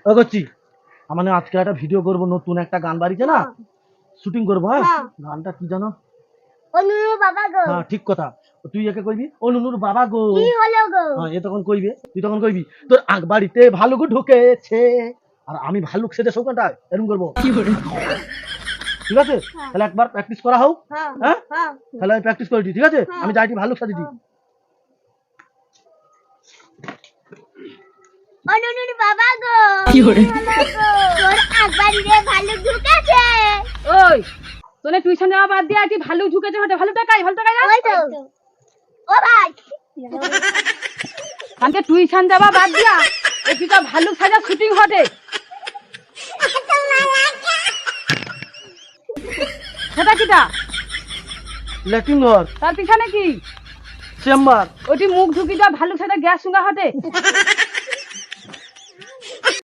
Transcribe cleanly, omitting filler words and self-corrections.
ও করছি মানে আজকে একটা ভিডিও করব, নতুন একটা গান বাড়িছে না, শুটিং করবো। হ্যাঁ, গানটা কি জানো? ও নুনুর বাবা গো। হ্যাঁ ঠিক কথা। তুই একে কইবি ও নুনুর বাবা গো। কি হলো গো? হ্যাঁ, এ তখন কইবে, তুই তখন কইবি তোর আগ বাড়িতে ভালুক ঢুকেছে, আর আমি ভালুক সেজে শোকাটা এরকম করবো। ঠিক আছে, তাহলে একবার প্র্যাকটিস করা হোক। হ্যাঁ, তাহলে আমি প্র্যাকটিস করেছি, ঠিক আছে? আমি যাইটি ভালুক সাজিটি। ও নুনুর বাবা গো। কি হলো গো? তোর আগবাড়িতে ভালুক ঢুকেছে। ওই তোনে টিউশন যাওয়া বাদ দিয়ে কি ভালো ঝুঁকেছে হটে? ভালো টাকাই না ওই তো। ও ভাই কানকে টিউশন যাওয়া বাদ দিয়া এ কি ভালো সাজা শুটিং হটে? সেটা কিটা? ল্যাট্রিন ঘর, তার পিছনে কি? চেম্বার। ওটি মুখ ঢুকি যা ভালো সাজা গ্যাস সুঙ্গা হটে।